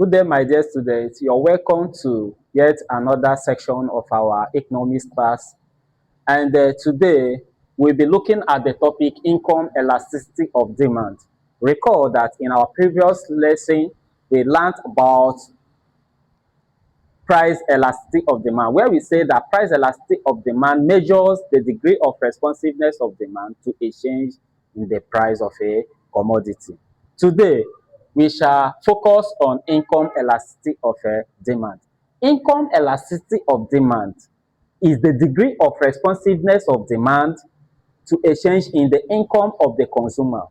Good day, my dear students. You're welcome to yet another section of our economics class. And today, we'll be looking at the topic income elasticity of demand. Recall that in our previous lesson, we learned about price elasticity of demand, where we say that price elasticity of demand measures the degree of responsiveness of demand to a change in the price of a commodity. Today, we shall focus on income elasticity of demand. Income elasticity of demand is the degree of responsiveness of demand to a change in the income of the consumer.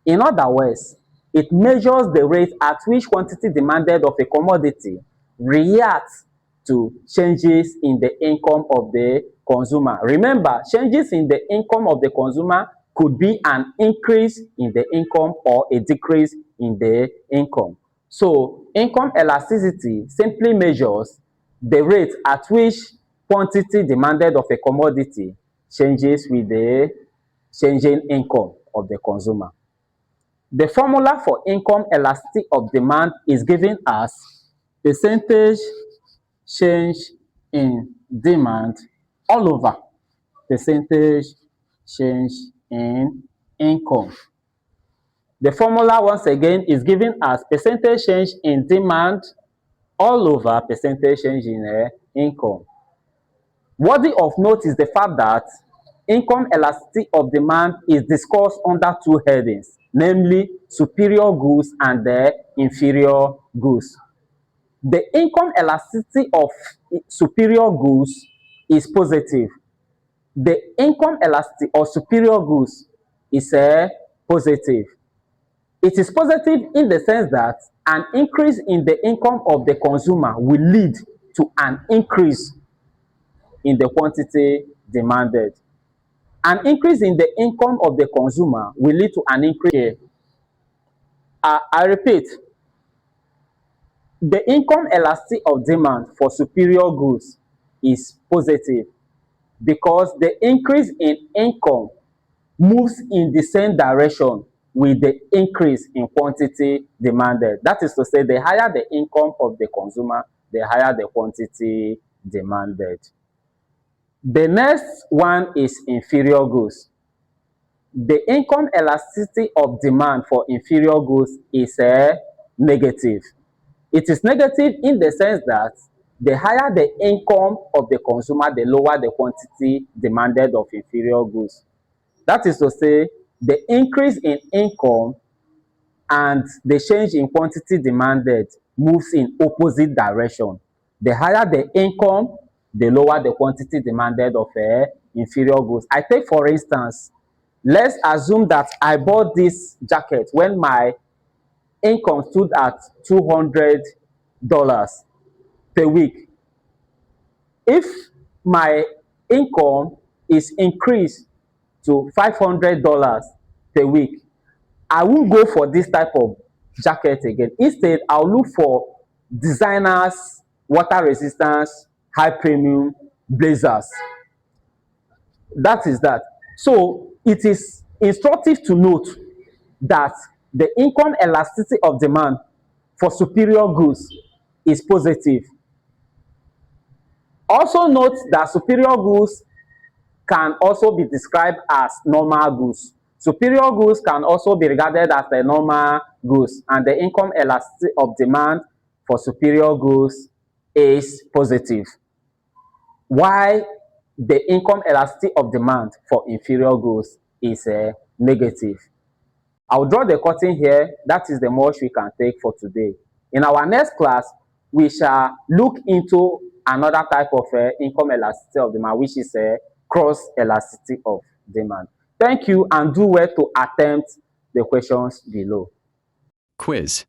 In other words, it measures the rate at which quantity demanded of a commodity reacts to changes in the income of the consumer. Remember, changes in the income of the consumer could be an increase in the income or a decrease in the income. So, income elasticity simply measures the rate at which quantity demanded of a commodity changes with the changing income of the consumer. The formula for income elasticity of demand is given as percentage change in demand all over percentage change in income. The formula once again is given as percentage change in demand all over percentage change in income. Worthy of note is the fact that income elasticity of demand is discussed under two headings, namely superior goods and inferior goods. The income elasticity of superior goods is positive. The income elasticity of superior goods is positive. It is positive in the sense that an increase in the income of the consumer will lead to an increase in the quantity demanded. An increase in the income of the consumer will lead to an increase. I repeat, the income elasticity of demand for superior goods is positive because the increase in income moves in the same direction with the increase in quantity demanded. That is to say, the higher the income of the consumer, the higher the quantity demanded. The next one is inferior goods. The income elasticity of demand for inferior goods is negative. It is negative in the sense that the higher the income of the consumer, the lower the quantity demanded of inferior goods. That is to say, the increase in income and the change in quantity demanded moves in opposite direction. The higher the income, the lower the quantity demanded of inferior goods. I take for instance, let's assume that I bought this jacket when my income stood at $200 per week. If my income is increased to $500 per week, I won't go for this type of jacket again. Instead, I'll look for designers, water resistance, high premium blazers. That is that. So it is instructive to note that the income elasticity of demand for superior goods is positive. Also note that superior goods can also be described as normal goods. Superior goods can also be regarded as the normal goods, and the income elasticity of demand for superior goods is positive, while the income elasticity of demand for inferior goods is negative. I'll draw the curtain here. That is the most we can take for today. In our next class, we shall look into another type of income elasticity of demand, which is cross elasticity of demand. Thank you, and do well to attempt the questions below. Quiz.